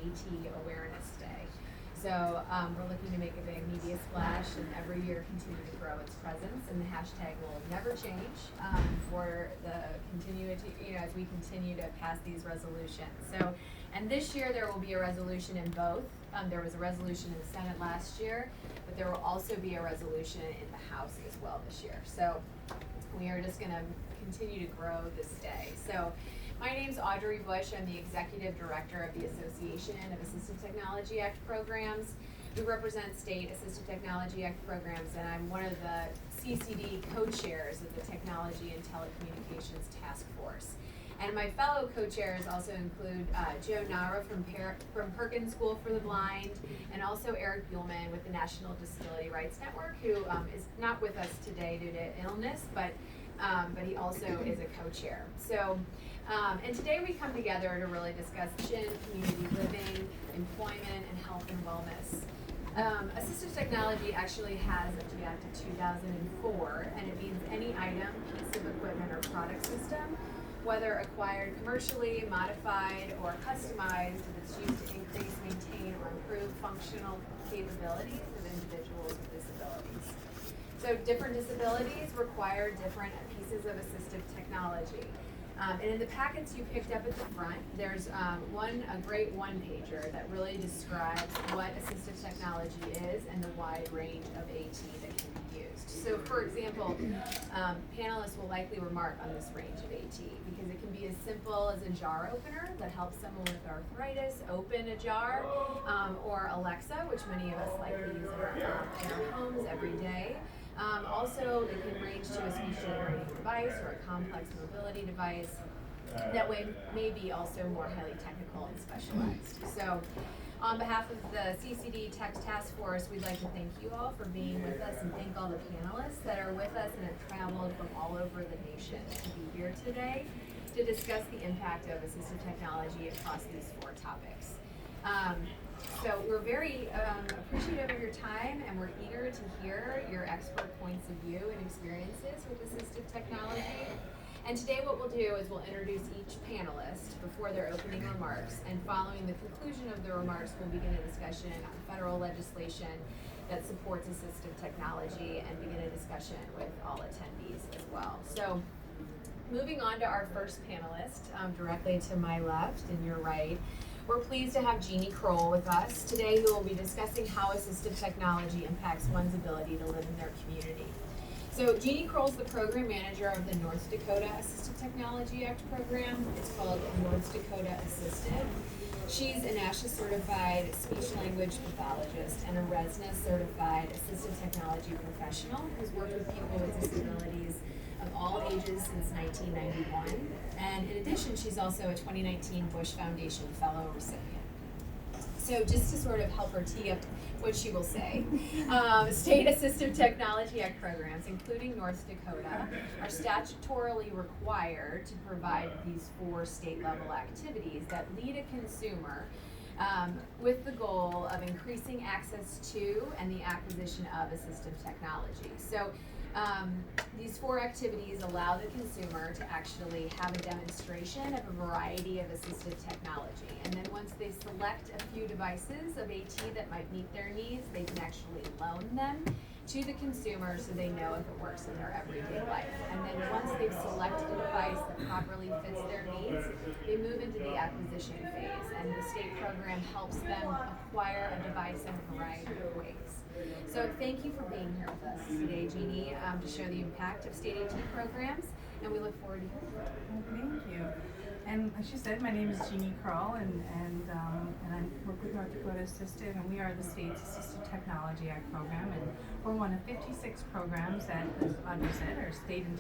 AT Awareness Day. So we're looking to make a big media splash and every year continue to grow its presence, and the hashtag will never change for the continuity, as we continue to pass these resolutions. So, and this year there will be a resolution in both. There was a resolution in the Senate last year, but there will also be a resolution in the House as well this year. So we are just going to continue to grow this day. So my name's Audrey Bush. I'm the Executive Director of the Association of Assistive Technology Act Programs. We represent state Assistive Technology Act programs, and I'm one of the CCD co-chairs of the Technology and Telecommunications Task Force. And my fellow co-chairs also include Joe Nara from Perkins School for the Blind, and also Eric Buellman with the National Disability Rights Network, who is not with us today due to illness, but he also is a co-chair. So, and today we come together to really discuss community living, employment, and health and wellness. Assistive technology actually has a Act of 2004, and it means any item, piece of equipment, or product system, whether acquired commercially, modified, or customized, that's used to increase, maintain, or improve functional capabilities of individuals with disabilities. So different disabilities require different pieces of assistive technology. And in the packets you picked up at the front, there's a great one-pager that really describes what assistive technology is and the wide range of AT that can be used. So for example, panelists will likely remark on this range of AT because it can be as simple as a jar opener that helps someone with arthritis open a jar, or Alexa, which many of us likely use in our homes every day. Also, it can range to a speech-generating device or a complex mobility device that may be also more highly technical and specialized. So, on behalf of the CCD Tech Task Force, we'd like to thank you all for being with us and thank all the panelists that are with us and have traveled from all over the nation to be here today to discuss the impact of assistive technology across these 4 topics. So we're very appreciative of your time, and we're eager to hear your expert points of view and experiences with assistive technology. And today what we'll do is we'll introduce each panelist before their opening remarks, and following the conclusion of the remarks, we'll begin a discussion on federal legislation that supports assistive technology and begin a discussion with all attendees as well. So moving on to our first panelist, directly to my left and your right, we're pleased to have Jeannie Kroll with us today, who will be discussing how assistive technology impacts one's ability to live in their community. So Jeannie Kroll is the program manager of the North Dakota Assistive Technology Act program. It's called North Dakota Assistive. She's a NASHA certified speech language pathologist and a RESNA certified assistive technology professional who's worked with people with disabilities of all ages since 1991. And in addition, she's also a 2019 Bush Foundation Fellow recipient. So just to sort of help her tee up what she will say, State Assistive Technology Act programs, including North Dakota, are statutorily required to provide these 4 state-level activities that lead a consumer with the goal of increasing access to and the acquisition of assistive technology. So these 4 activities allow the consumer to actually have a demonstration of a variety of assistive technology. And then once they select a few devices of AT that might meet their needs, they can actually loan them to the consumer so they know if it works in their everyday life. And then once they've selected a device that properly fits their needs, they move into the acquisition phase. And the state program helps them acquire a device in a variety of ways. So thank you for being here with us today, Jeannie, to show the impact of state AT programs, and we look forward to hearing from you. Thank you. And as she said, my name is Jeannie Kroll, and I work with North Dakota Assistive, and we are the state's Assistive Technology Act program, and we're one of 56 programs that, as Audrey said, are state and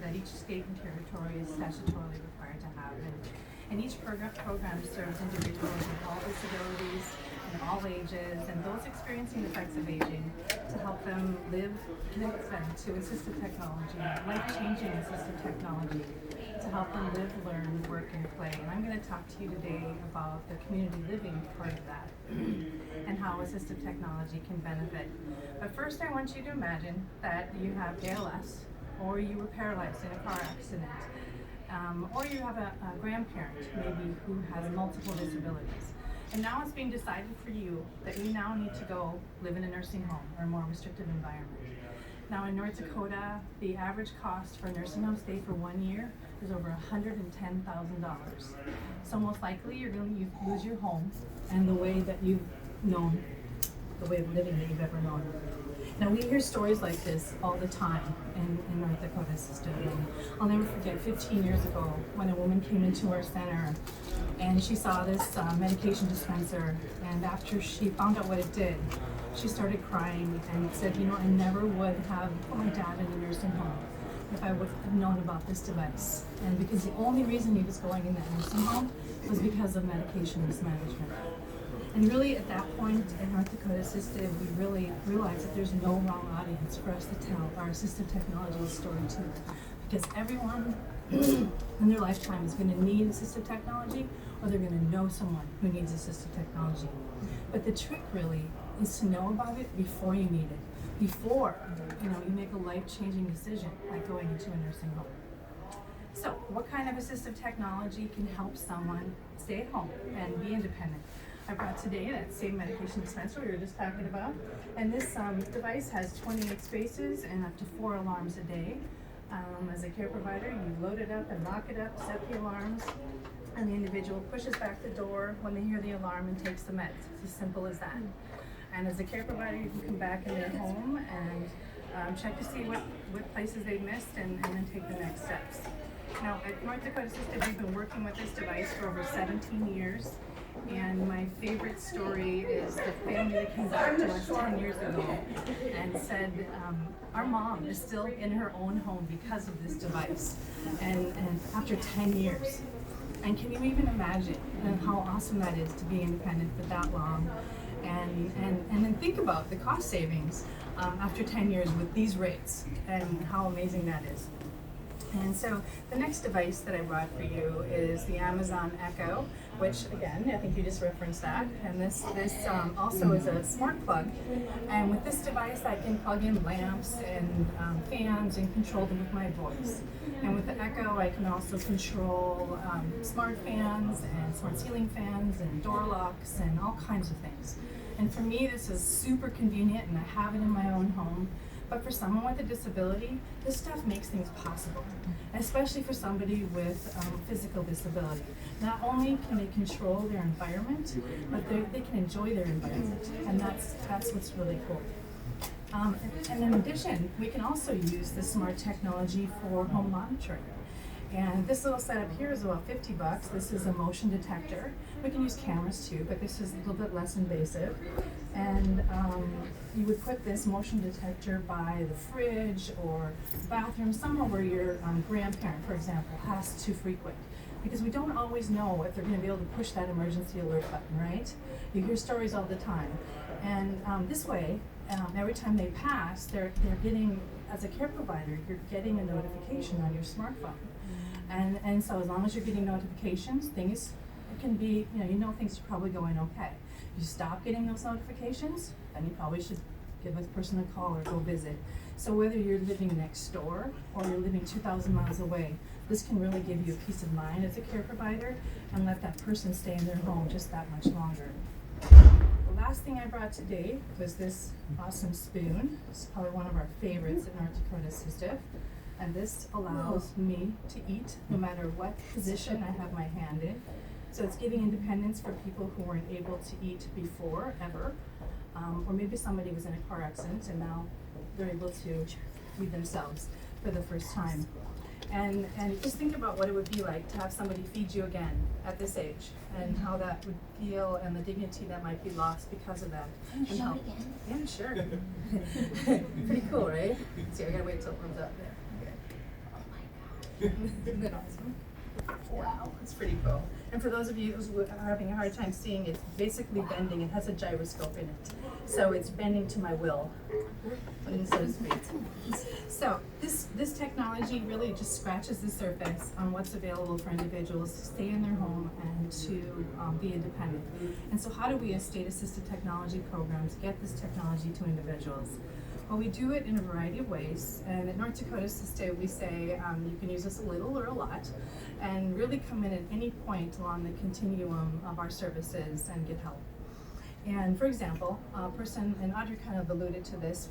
that each state and territory is statutorily required to have. And each program serves individuals with all disabilities and all ages, and those experiencing the effects of aging, to help them live, connect them to assistive technology, life-changing assistive technology, to help them live, learn, work, and play. And I'm going to talk to you today about the community living part of that and how assistive technology can benefit. But first, I want you to imagine that you have ALS, or you were paralyzed in a car accident, or you have a grandparent maybe who has multiple disabilities. And now it's being decided for you that you now need to go live in a nursing home or a more restrictive environment. Now in North Dakota, the average cost for a nursing home stay for 1 year is over $110,000. So most likely you're going to lose your home and the way that you've known, the way of living that you've ever known. Now we hear stories like this all the time in North Dakota system. And I'll never forget 15 years ago when a woman came into our center and she saw this medication dispenser, and after she found out what it did, she started crying and said, you know, I never would have put my dad in a nursing home if I would have known about this device. And because the only reason he was going in that nursing home was because of medication mismanagement. And really at that point in North Dakota Assistive, we really realized that there's no wrong audience for us to tell our assistive technology story to. Because everyone in their lifetime is going to need assistive technology, or they're going to know someone who needs assistive technology. But the trick really is to know about it before you need it, before you make a life-changing decision like going into a nursing home. So what kind of assistive technology can help someone stay at home and be independent? I brought today that same medication dispenser we were just talking about, and this device has 28 spaces and up to 4 alarms a day. As a care provider, you load it up and lock it up, set the alarms, and the individual pushes back the door when they hear the alarm and takes the meds. It's as simple as that. And as a care provider, you can come back in their home and check to see what places they've missed and then take the next steps. Now, at North Dakota Assistive, we've been working with this device for over 17 years. And my favorite story is the family that came back to us 10 years ago and said, our mom is still in her own home because of this device, and after 10 years. And can you even imagine how awesome that is to be independent for that long? And then think about the cost savings after 10 years with these rates and how amazing that is. And so the next device that I brought for you is the Amazon Echo, which again, I think you just referenced that. And this also is a smart plug. And with this device, I can plug in lamps and fans and control them with my voice. And with the Echo, I can also control smart fans and smart ceiling fans and door locks and all kinds of things. And for me, this is super convenient, and I have it in my own home. But for someone with a disability, this stuff makes things possible, especially for somebody with physical disability. Not only can they control their environment, but they can enjoy their environment, and that's what's really cool. And in addition, we can also use this smart technology for home monitoring. And this little setup here is about $50. This is a motion detector. We can use cameras too, but this is a little bit less invasive. And you would put this motion detector by the fridge or bathroom, somewhere where your grandparent, for example, has to frequent. Because we don't always know if they're going to be able to push that emergency alert button, right? You hear stories all the time. And this way, every time they pass, they're getting, as a care provider, you're getting a notification on your smartphone. And so as long as you're getting notifications, it can be, you know things are probably going okay. If you stop getting those notifications, then you probably should give this person a call or go visit. So whether you're living next door or you're living 2,000 miles away, this can really give you a peace of mind as a care provider and let that person stay in their home just that much longer. The last thing I brought today was this awesome spoon. It's probably one of our favorites at North Dakota Assistive. And this allows me to eat no matter what position I have my hand in. So it's giving independence for people who weren't able to eat before, ever. Or maybe somebody was in a car accident and now they're able to feed themselves for the first time. And just think about what it would be like to have somebody feed you again at this age, and how that would feel, and the dignity that might be lost because of that. Can you show it again? Yeah, sure. Pretty cool, right? See, I gotta wait till it warms up there. Okay. Isn't that awesome? Wow, it's pretty cool. And for those of you who are having a hard time seeing, it's basically bending. It has a gyroscope in it. So it's bending to my will, so to speak. So this technology really just scratches the surface on what's available for individuals to stay in their home and to be independent. And so how do we as state-assisted technology programs get this technology to individuals? Well, we do it in a variety of ways, and at North Dakota Assistive, we say you can use this a little or a lot, and really come in at any point along the continuum of our services and get help. And for example, a person, and Audrey kind of alluded to this,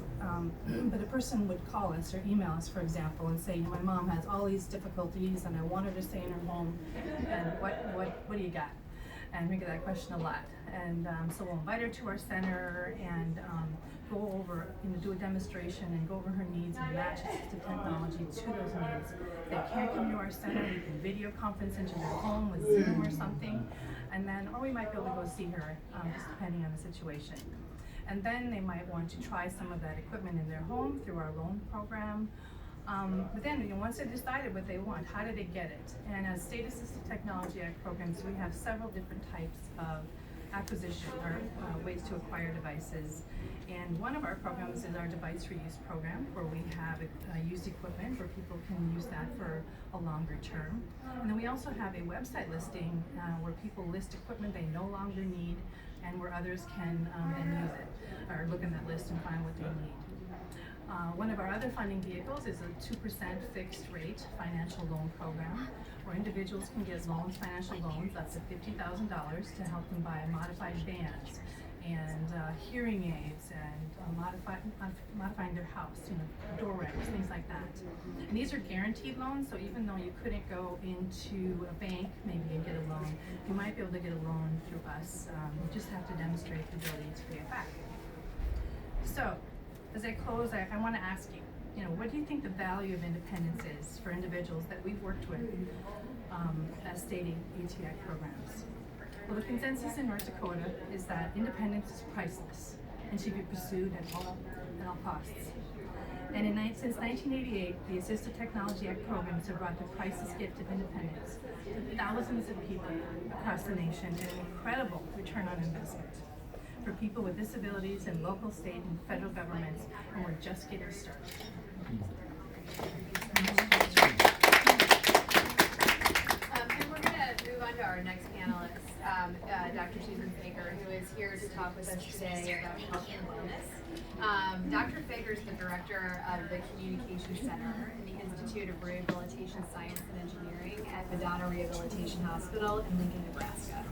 but a person would call us or email us, for example, and say, my mom has all these difficulties and I want her to stay in her home, and what do you got? And we get that question a lot. And so we'll invite her to our center and go over, do a demonstration and go over her needs and match assistive technology to those needs. If they can't come to our center, we can video conference into their home with Zoom or something, and then, or we might be able to go see her, just depending on the situation. And then they might want to try some of that equipment in their home through our loan program. But then, once they've decided what they want, how do they get it? And as State Assistive Technology Act programs, we have several different types of acquisition or ways to acquire devices. And one of our programs is our device reuse program, where we have used equipment where people can use that for a longer term. And then we also have a website listing where people list equipment they no longer need, and where others can then use it or look in that list and find what they need. One of our other funding vehicles is a 2% fixed rate financial loan program, where individuals can get loans, financial loans up to $50,000 to help them buy modified bands and hearing aids and modifying their house, door racks, things like that. And these are guaranteed loans, so even though you couldn't go into a bank maybe and get a loan, you might be able to get a loan through us. You just have to demonstrate the ability to pay it back. So, as I close, I want to ask you, what do you think the value of independence is for individuals that we've worked with as state ATI programs? Well, the consensus in North Dakota is that independence is priceless and should be pursued at all costs. And since 1988, the Assistive Technology Act programs have brought the priceless gift of independence to thousands of people across the nation at an incredible return on investment for people with disabilities in local, state, and federal governments, and we're just getting started. And we're going to move on to our next panelist, Dr. Susan Fager, who is here to talk with us today about health and wellness. Dr. Fager is the director of the Communication Center in the Institute of Rehabilitation Science and Engineering at Madonna Rehabilitation Hospital in Lincoln, Nebraska.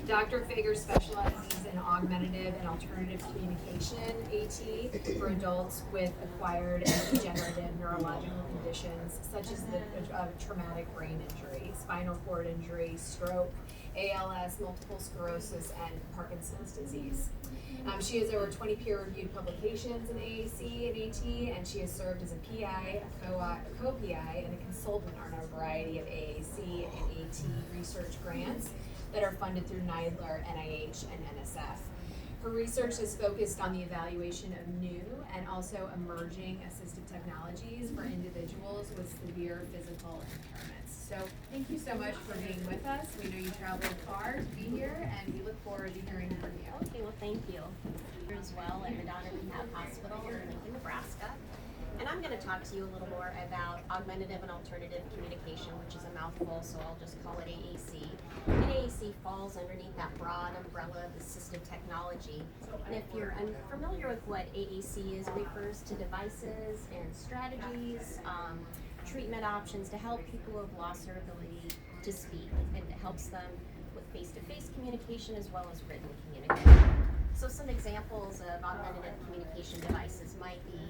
Dr. Fager specializes in augmentative and alternative communication, AT, for adults with acquired and degenerative neurological conditions such as the traumatic brain injury, spinal cord injury, stroke, ALS, multiple sclerosis, and Parkinson's disease. She has over 20 peer-reviewed publications in AAC and AT, and she has served as a PI, a co-PI, and a consultant on a variety of AAC and AT research grants that are funded through NIDLR, NIH, and NSF. Her research is focused on the evaluation of new and also emerging assistive technologies for individuals with severe physical impairments. So thank you so much for being with us. We know you traveled far to be here, and we look forward to hearing from you. Okay, well, thank you. Here as well at Madonna Rehab Hospital in Lincoln, Nebraska. And I'm going to talk to you a little more about augmentative and alternative communication, which is a mouthful, so I'll just call it AAC. And AAC falls underneath that broad umbrella of assistive technology. And if you're unfamiliar with what AAC is, it refers to devices and strategies, treatment options to help people who have lost their ability to speak. And it helps them with face-to-face communication as well as written communication. So some examples of augmentative communication devices might be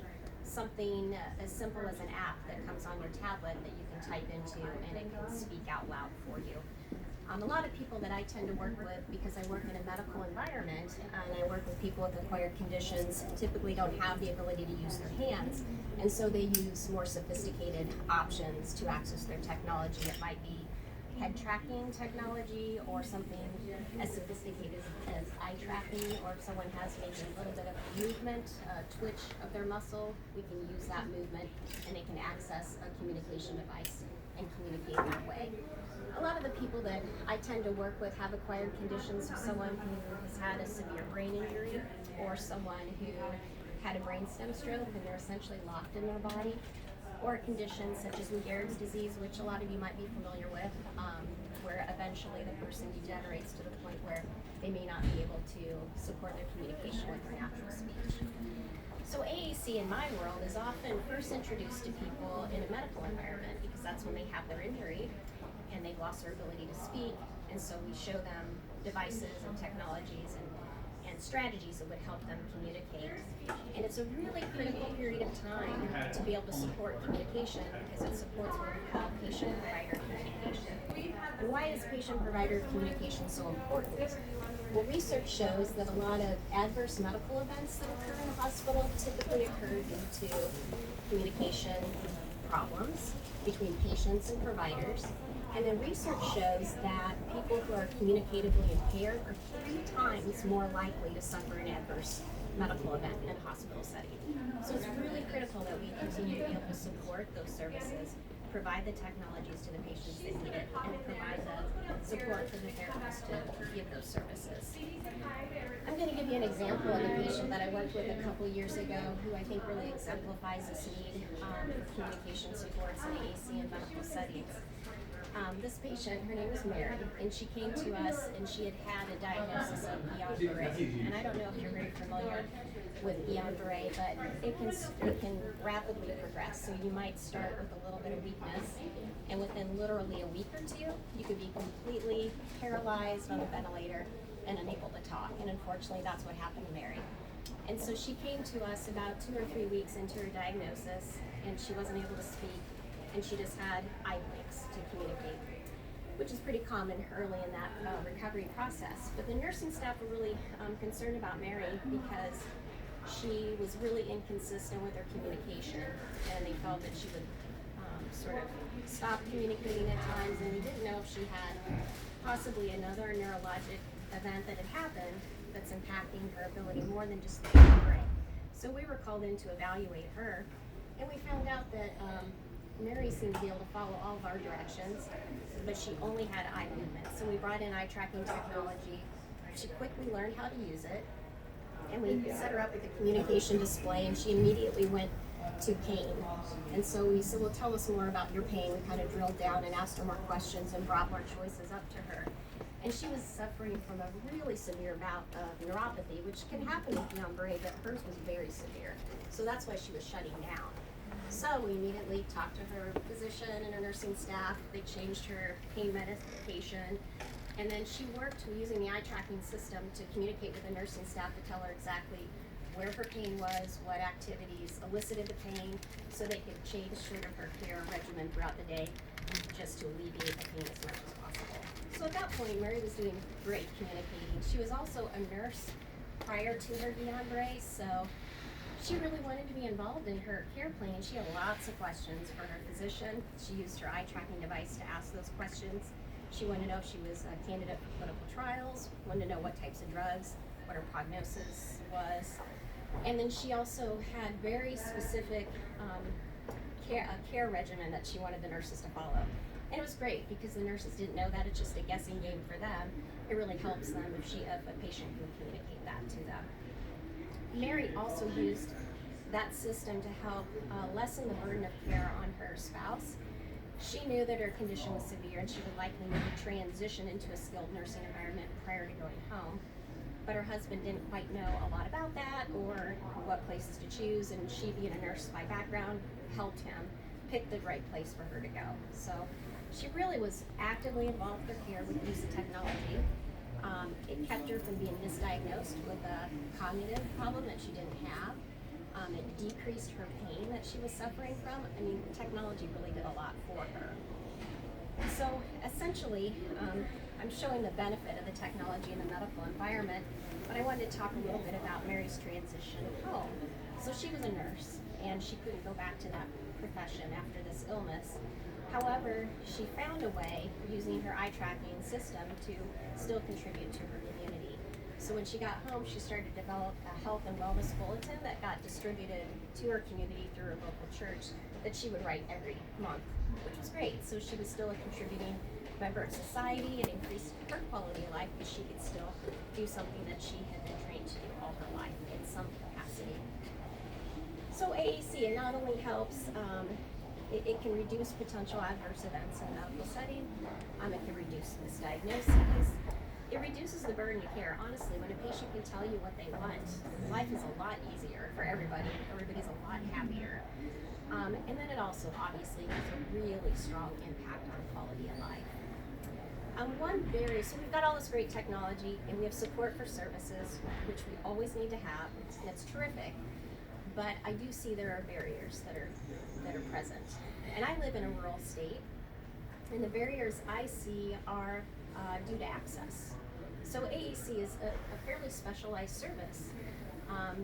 something as simple as an app that comes on your tablet that you can type into and it can speak out loud for you. A lot of people that I tend to work with, because I work in a medical environment and I work with people with acquired conditions, typically don't have the ability to use their hands, and so they use more sophisticated options to access their technology. It might be head tracking technology or something as sophisticated as eye tracking, or if someone has maybe a little bit of movement, twitch of their muscle, we can use that movement and they can access a communication device and communicate that way. A lot of the people that I tend to work with have acquired conditions, so someone who has had a severe brain injury or someone who had a brainstem stroke and they're essentially locked in their body, or conditions such as Lou Gehrig's disease, which a lot of you might be familiar with. where eventually the person degenerates to the point where they may not be able to support their communication with their natural speech. So AAC in my world is often first introduced to people in a medical environment because that's when they have their injury and they've lost their ability to speak, and so we show them devices and technologies and strategies that would help them communicate. And it's a really critical period of time to be able to support communication because it supports what we call patient-provider communication. And why is patient-provider communication so important? Well, research shows that a lot of adverse medical events that occur in the hospital typically occur due to communication problems between patients and providers. And then research shows that people who are communicatively impaired are 3 times more likely to suffer an adverse medical event in a hospital setting. So it's really critical that we continue to be able to support those services, provide the technologies to the patients that need it, and provide the support for the therapists to give those services. I'm going to give you an example of a patient that I worked with a couple years ago who I think really exemplifies this need for communication supports in AAC and medical settings. This patient, her name was Mary, and she came to us and she had had a diagnosis of Guillain-Barré. And I don't know if you're very familiar with Guillain-Barré, but it can rapidly progress. So you might start with a little bit of weakness, and within literally a week or 2, you could be completely paralyzed on a ventilator and unable to talk. And unfortunately, that's what happened to Mary. And so she came to us about 2 or 3 weeks into her diagnosis, and she wasn't able to speak, and she just had eye blinks to communicate, which is pretty common early in that recovery process. But the nursing staff were really concerned about Mary because she was really inconsistent with her communication, and they felt that she would sort of stop communicating at times, and we didn't know if she had possibly another neurologic event that had happened that's impacting her ability more than just the Guillain-Barré. So we were called in to evaluate her, and we found out that Mary seemed to be able to follow all of our directions, but she only had eye movement. So we brought in eye tracking technology. She quickly learned how to use it, and we set her up with a communication display, and she immediately went to pain. And so we said, well, tell us more about your pain. We kind of drilled down and asked her more questions and brought more choices up to her. And she was suffering from a really severe bout of neuropathy, which can happen with Guillain-Barré, but hers was very severe. So that's why she was shutting down. So we immediately talked to her physician and her nursing staff. They changed her pain medication. And then she worked using the eye tracking system to communicate with the nursing staff to tell her exactly where her pain was, what activities elicited the pain, so they could change sort of her care regimen throughout the day just to alleviate the pain as much as possible. So at that point, Mary was doing great communicating. She was also a nurse prior to her Guillain-Barré, so she really wanted to be involved in her care plan. She had lots of questions for her physician. She used her eye tracking device to ask those questions. She wanted to know if she was a candidate for clinical trials, wanted to know what types of drugs, what her prognosis was. And then she also had very specific care regimen that she wanted the nurses to follow. And it was great because the nurses didn't know that. It's just a guessing game for them. It really helps them if a patient can communicate that to them. Mary also used that system to help lessen the burden of care on her spouse. She knew that her condition was severe and she would likely need to transition into a skilled nursing environment prior to going home. But her husband didn't quite know a lot about that or what places to choose, and she, being a nurse by background, helped him pick the right place for her to go. So she really was actively involved with her care with the use of technology. It kept her from being misdiagnosed with a cognitive problem that she didn't have. It decreased her pain that she was suffering from. I mean, technology really did a lot for her. So essentially, I'm showing the benefit of the technology in the medical environment, but I wanted to talk a little bit about Mary's transition home. So she was a nurse, and she couldn't go back to that profession after this illness. However, she found a way, using her eye tracking system, to still contribute to her community. So when she got home, she started to develop a health and wellness bulletin that got distributed to her community through her local church that she would write every month, which was great. So she was still a contributing member of society. It increased her quality of life because she could still do something that she had been trained to do all her life in some capacity. So AAC, it not only helps It can reduce potential adverse events in a medical setting. It can reduce misdiagnoses. It reduces the burden of care. Honestly, when a patient can tell you what they want, life is a lot easier for everybody. Everybody's a lot happier. And then it also obviously has a really strong impact on quality of life. So we've got all this great technology and we have support for services, which we always need to have, and it's terrific. But I do see there are barriers that are present. And I live in a rural state, and the barriers I see are due to access. So AAC is a fairly specialized service.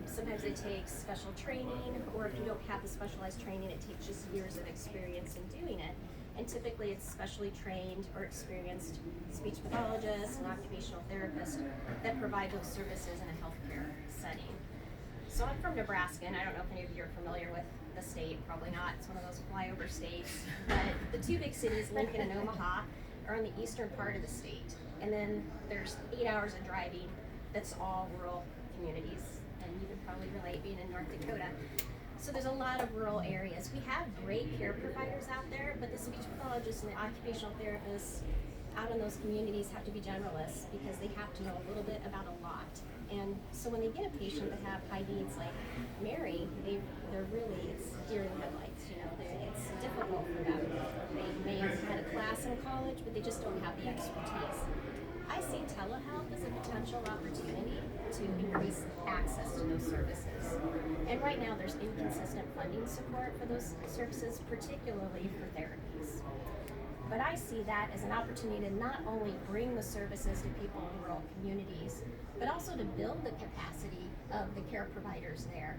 Sometimes it takes special training, or if you don't have the specialized training, it takes just years of experience in doing it. And typically it's specially trained or experienced speech pathologists and occupational therapists that provide those services in a healthcare setting. So I'm from Nebraska, and I don't know if any of you are familiar with the state, probably not, it's one of those flyover states. But the two big cities, Lincoln and Omaha, are in the eastern part of the state. And then there's 8 hours of driving that's all rural communities. And you can probably relate being in North Dakota. So there's a lot of rural areas. We have great care providers out there, but the speech pathologists and the occupational therapists out in those communities have to be generalists because they have to know a little bit about a lot. And so when they get a patient that have high needs like Mary, they're really, it's deer in the headlights, it's difficult for them. They may have had a class in college, but they just don't have the expertise. I see telehealth as a potential opportunity to increase access to those services. And right now there's inconsistent funding support for those services, particularly for therapies. But I see that as an opportunity to not only bring the services to people in rural communities, but also to build the capacity of the care providers there.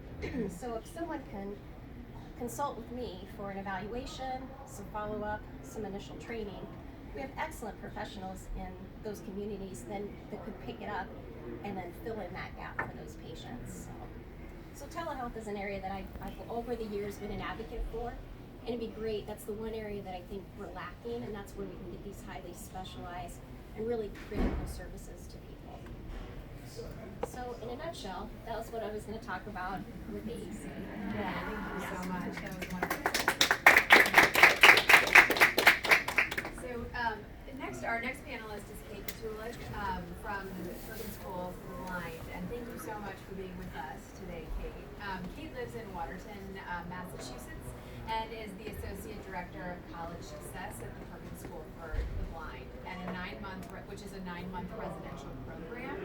So if someone can consult with me for an evaluation, some follow-up, some initial training, we have excellent professionals in those communities then that could pick it up and then fill in that gap for those patients. So telehealth is an area that I've over the years been an advocate for, and it'd be great. That's the one area that I think we're lacking, and that's where we can get these highly specialized and really critical services to people. So in a nutshell, that was what I was going to talk about with AAC. Yeah, thank you so much. That was wonderful. So our next panelist is Kate Cadillac from the Perkins School for the Blind, and thank you so much for being with us today, Kate. Kate lives in Waterton, Massachusetts, and is the Associate Director of College Success at the Perkins School for the Blind, and which is a 9-month residential program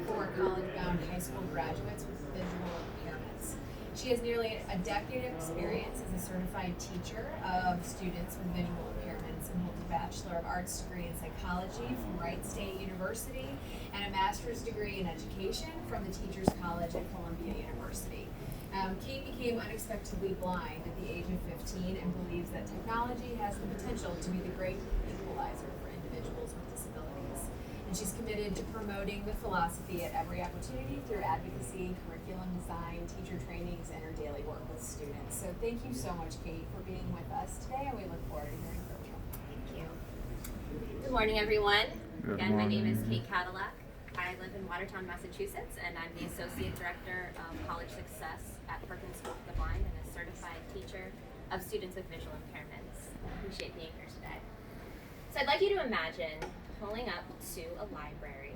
for college-bound high school graduates with visual impairments. She has nearly a decade of experience as a certified teacher of students with visual impairments and holds a Bachelor of Arts degree in psychology from Wright State University and a master's degree in education from the Teachers College at Columbia University. Kate became unexpectedly blind at the age of 15 and believes that technology has the potential to be the great equalizer for individuals with disabilities. And she's committed to promoting the philosophy at every opportunity through advocacy, curriculum design, teacher trainings, and her daily work with students. So thank you so much, Kate, for being with us today, and we look forward to hearing from you. Thank you. Good morning, everyone. Again, my name is Kate Cadillac. I live in Watertown, Massachusetts, and I'm the Associate Director of College Success at Perkins School for the Blind and a certified teacher of students with visual impairments. I appreciate being here today. So I'd like you to imagine pulling up to a library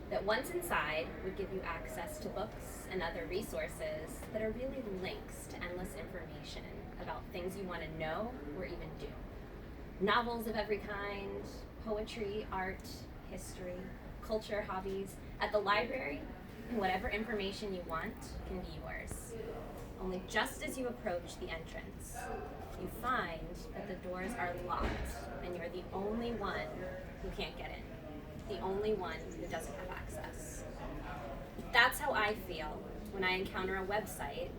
that once inside would give you access to books and other resources that are really links to endless information about things you want to know or even do. Novels of every kind, poetry, art, history, culture, hobbies. At the library, whatever information you want can be yours. Only just as you approach the entrance, you find that the doors are locked and you're the only one who can't get in, the only one who doesn't have access. That's how I feel when I encounter a website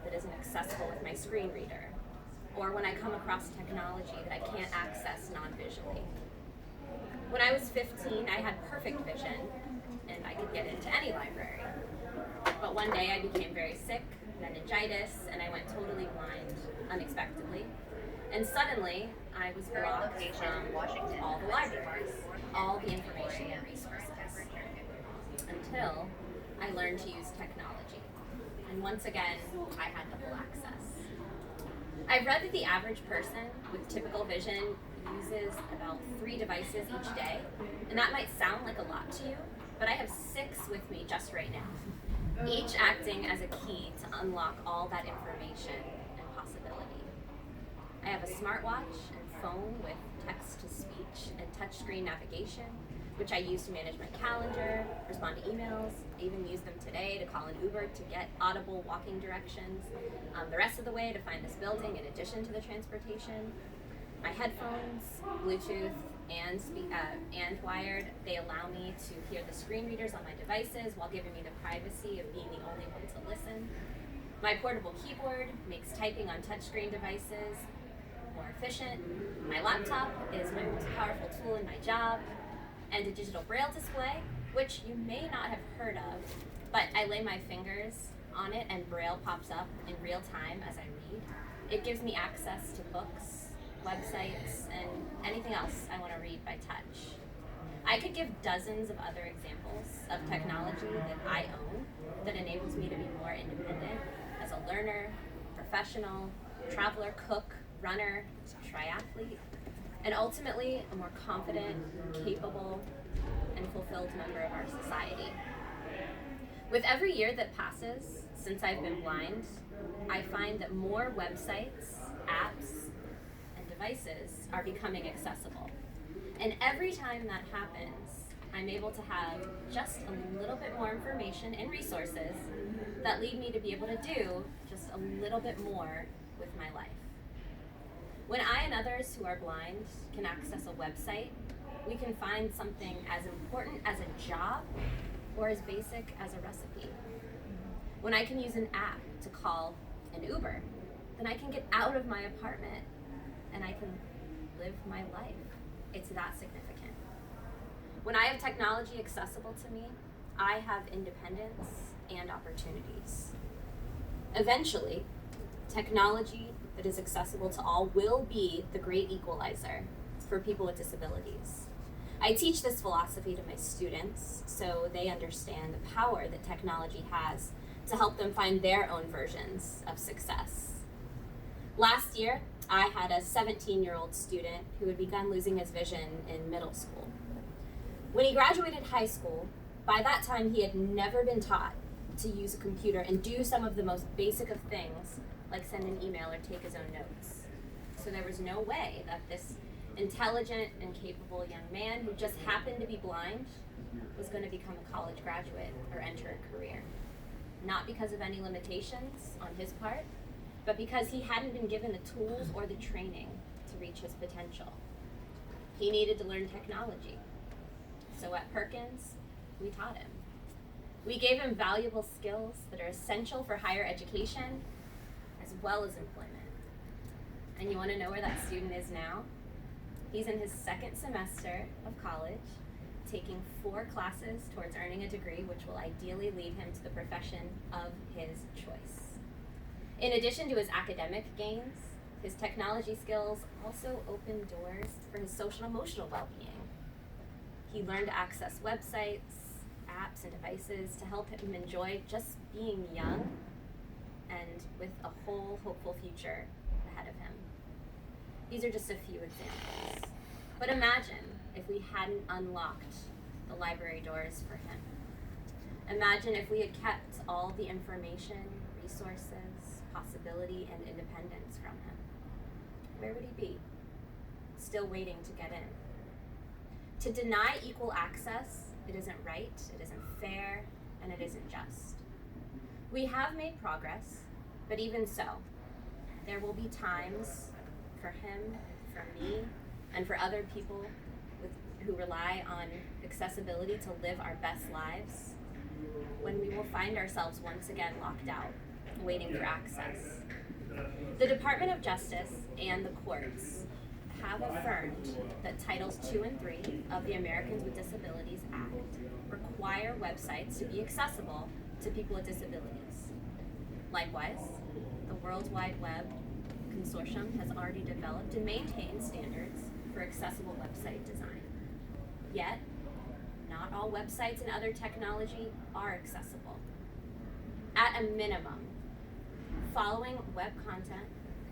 that isn't accessible with my screen reader, or when I come across technology that I can't access non-visually. When I was 15, I had perfect vision and I could get into any library. But one day I became very sick, meningitis, and I went totally blind unexpectedly. And suddenly, I was blocked from all the libraries, all the information and resources. Until I learned to use technology. And once again, I had the full access. I've read that the average person with typical vision uses about 3 devices each day, and that might sound like a lot to you, but I have 6 with me just right now, each acting as a key to unlock all that information and possibility. I have a smartwatch and phone with text-to-speech and touchscreen navigation, which I use to manage my calendar, respond to emails. I even use them today to call an Uber to get audible walking directions the rest of the way to find this building in addition to the transportation. My headphones, Bluetooth, and wired, they allow me to hear the screen readers on my devices while giving me the privacy of being the only one to listen. My portable keyboard makes typing on touchscreen devices more efficient. My laptop is my most powerful tool in my job, and a digital braille display, which you may not have heard of, but I lay my fingers on it and braille pops up in real time as I read. It gives me access to books, websites, and anything else I want to read by touch. I could give dozens of other examples of technology that I own that enables me to be more independent as a learner, professional, traveler, cook, runner, triathlete, and ultimately a more confident, capable, and fulfilled member of our society. With every year that passes since I've been blind, I find that more websites, apps, and devices are becoming accessible. And every time that happens, I'm able to have just a little bit more information and resources that lead me to be able to do just a little bit more with my life. When I and others who are blind can access a website, we can find something as important as a job or as basic as a recipe. When I can use an app to call an Uber, then I can get out of my apartment and I can live my life. It's that significant. When I have technology accessible to me, I have independence and opportunities. Eventually, technology that is accessible to all will be the great equalizer for people with disabilities. I teach this philosophy to my students so they understand the power that technology has to help them find their own versions of success. Last year, I had a 17-year-old student who had begun losing his vision in middle school. When he graduated high school, by that time he had never been taught to use a computer and do some of the most basic of things, like send an email or take his own notes. So there was no way that this intelligent and capable young man who just happened to be blind was going to become a college graduate or enter a career. Not because of any limitations on his part, but because he hadn't been given the tools or the training to reach his potential. He needed to learn technology. So at Perkins, we taught him. We gave him valuable skills that are essential for higher education as well as employment. And you want to know where that student is now? He's in his 2nd semester of college, taking 4 classes towards earning a degree, which will ideally lead him to the profession of his choice. In addition to his academic gains, his technology skills also open doors for his social and emotional well-being. He learned to access websites, apps, and devices to help him enjoy just being young and with a whole hopeful future ahead of him. These are just a few examples. But imagine if we hadn't unlocked the library doors for him. Imagine if we had kept all the information, resources, possibility, and independence from him. Where would he be? Still waiting to get in. To deny equal access, it isn't right, it isn't fair, and it isn't just. We have made progress, but even so, there will be times for him, for me, and for other people who rely on accessibility to live our best lives, when we will find ourselves once again locked out, waiting for access. The Department of Justice and the courts have affirmed that Titles 2 and 3 of the Americans with Disabilities Act require websites to be accessible to people with disabilities. Likewise, the World Wide Web Consortium has already developed and maintained standards for accessible website design. Yet, not all websites and other technology are accessible. At a minimum, following web content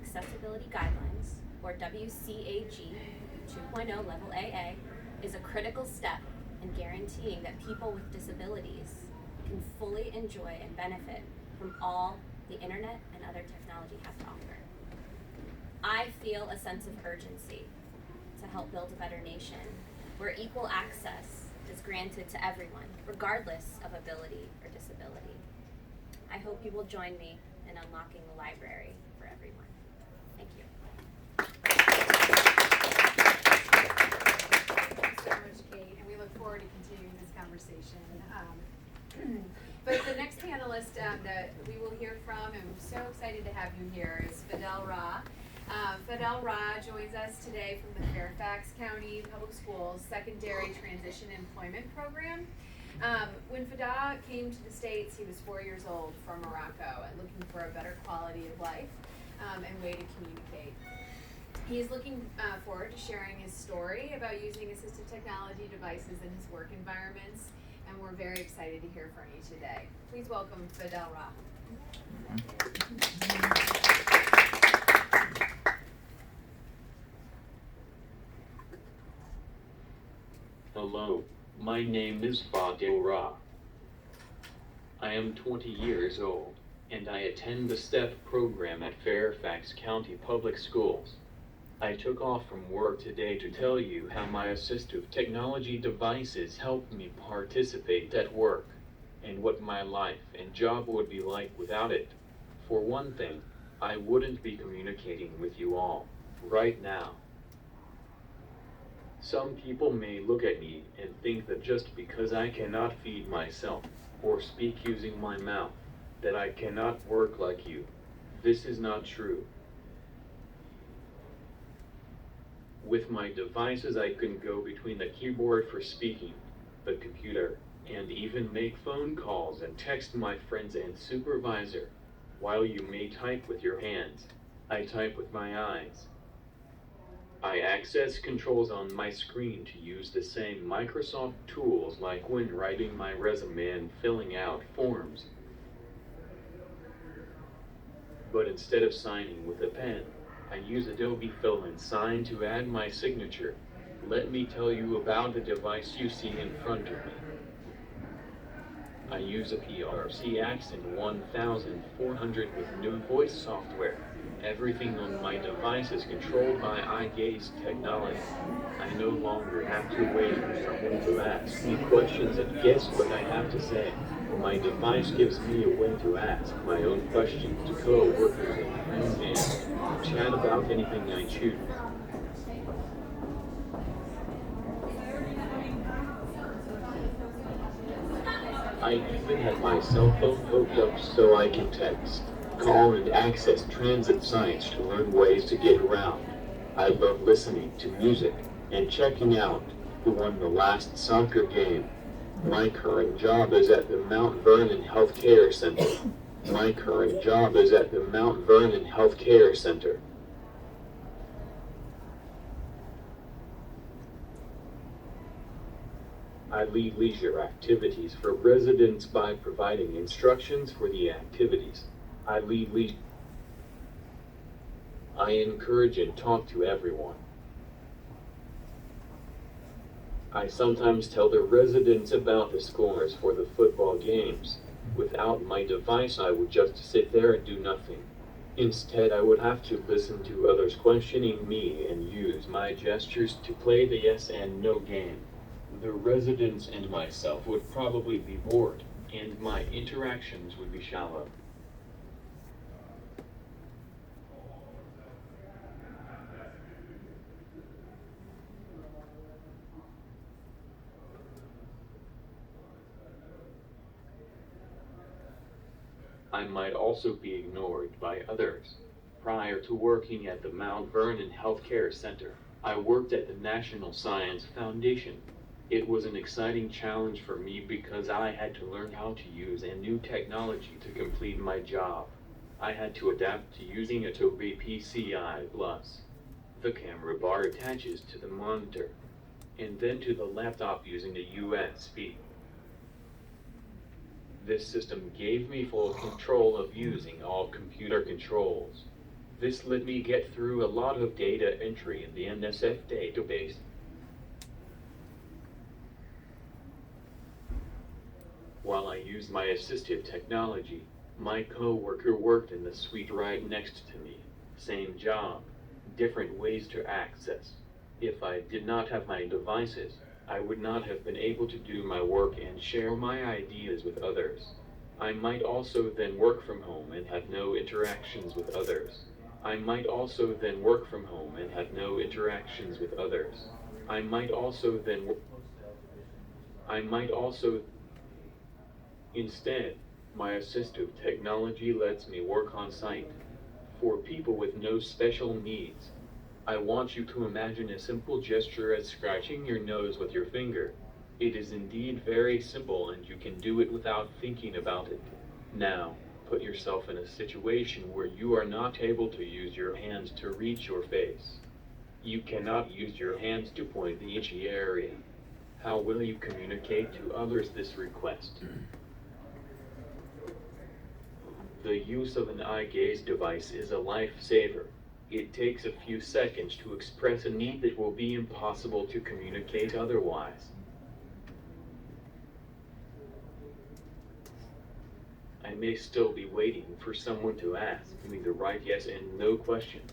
Accessibility Guidelines, or WCAG 2.0 Level AA, is a critical step in guaranteeing that people with disabilities can fully enjoy and benefit from all the internet and other technology has to offer. I feel a sense of urgency to help build a better nation where equal access is granted to everyone, regardless of ability or disability. I hope you will join me in unlocking the library for everyone. Thank you. Thanks so much, Kate, and we look forward to continuing this conversation. But the next panelist that we will hear from, and we're so excited to have you here, is Fidel Raja. Fidel Raja joins us today from the Fairfax County Public Schools Secondary Transition Employment Program. When Fidel came to the States, he was 4 years old from Morocco and looking for a better quality of life and way to communicate. He is looking forward to sharing his story about using assistive technology devices in his work environments, and we're very excited to hear from you today. Please welcome Fidel Raja. Hello, my name is Fidel Raja. I am 20 years old, and I attend the STEP program at Fairfax County Public Schools. I took off from work today to tell you how my assistive technology devices help me participate at work, and what my life and job would be like without it. For one thing, I wouldn't be communicating with you all right now. Some people may look at me and think that just because I cannot feed myself or speak using my mouth, that I cannot work like you. This is not true. With my devices, I can go between the keyboard for speaking, the computer, and even make phone calls and text my friends and supervisor. While you may type with your hands, I type with my eyes. I access controls on my screen to use the same Microsoft tools like when writing my resume and filling out forms. But instead of signing with a pen, I use Adobe Fill and Sign to add my signature. Let me tell you about the device you see in front of me. I use a PRC Accent 1400 with new voice software. Everything on my device is controlled by eye gaze technology. I no longer have to wait for someone to ask me questions and guess what I have to say. My device gives me a way to ask my own questions to co-workers and friends and chat about anything I choose. I even have my cell phone hooked up so I can text, call, and access transit sites to learn ways to get around. I love listening to music and checking out who won the last soccer game. My current job is at the Mount Vernon Healthcare Center. My current job is at the Mount Vernon Healthcare Center. I lead leisure activities for residents by providing instructions for the activities. I encourage and talk to everyone. I sometimes tell the residents about the scores for the football games. Without my device, I would just sit there and do nothing. Instead, I would have to listen to others questioning me and use my gestures to play the yes and no game. The residents and myself would probably be bored, and my interactions would be shallow. I might also be ignored by others. Prior to working at the Mount Vernon Healthcare Center, I worked at the National Science Foundation. It was an exciting challenge for me because I had to learn how to use a new technology to complete my job. I had to adapt to using Adobe PCI Plus. The camera bar attaches to the monitor, and then to the laptop using a USB. This system gave me full control of using all computer controls. This let me get through a lot of data entry in the NSF database. While I used my assistive technology, my coworker worked in the suite right next to me. Same job, different ways to access. If I did not have my devices, I would not have been able to do my work and share my ideas with others. I might also then work from home and have no interactions with others. I might also then work from home and have no interactions with others. I might also then Instead, my assistive technology lets me work on site. For people with no special needs, I want you to imagine a simple gesture as scratching your nose with your finger. It is indeed very simple and you can do it without thinking about it. Now, put yourself in a situation where you are not able to use your hands to reach your face. You cannot use your hands to point the itchy area. How will you communicate to others this request? The use of an eye gaze device is a lifesaver. It takes a few seconds to express a need that will be impossible to communicate otherwise. I may still be waiting for someone to ask me the right yes and no questions.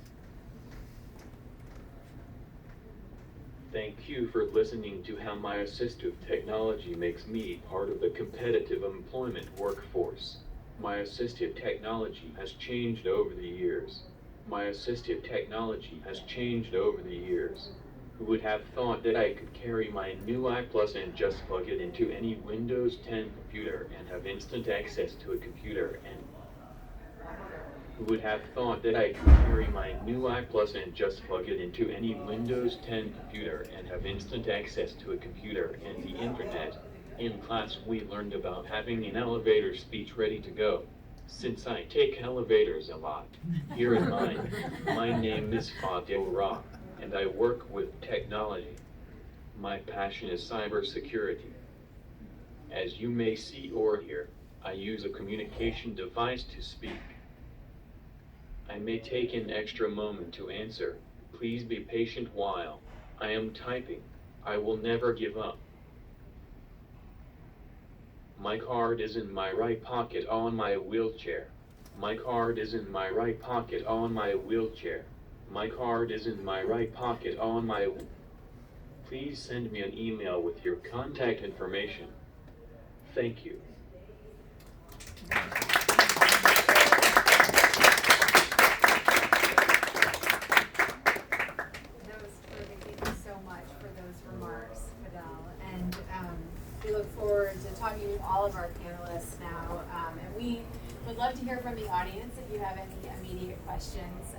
Thank you for listening to how my assistive technology makes me part of the competitive employment workforce. My assistive technology has changed over the years. My assistive technology has changed over the years. Who would have thought that I could carry my new iPlus and just plug it into any Windows 10 computer and have instant access to a computer and Who would have thought that I could carry my new iPlus and just plug it into any Windows 10 computer and have instant access to a computer and the internet? In class we learned about having an elevator speech ready to go. Since I take elevators a lot, here in mine, my name is Fidel Raja, and I work with technology. My passion is cybersecurity. As you may see or hear, I use a communication device to speak. I may take an extra moment to answer. Please be patient while I am typing. I will never give up. My card is in my right pocket on my wheelchair. My card is in my right pocket on my wheelchair. My card is in my right pocket on my... Please send me an email with your contact information. Thank you. We look forward to talking with all of our panelists now, and we would love to hear from the audience if you have any immediate questions.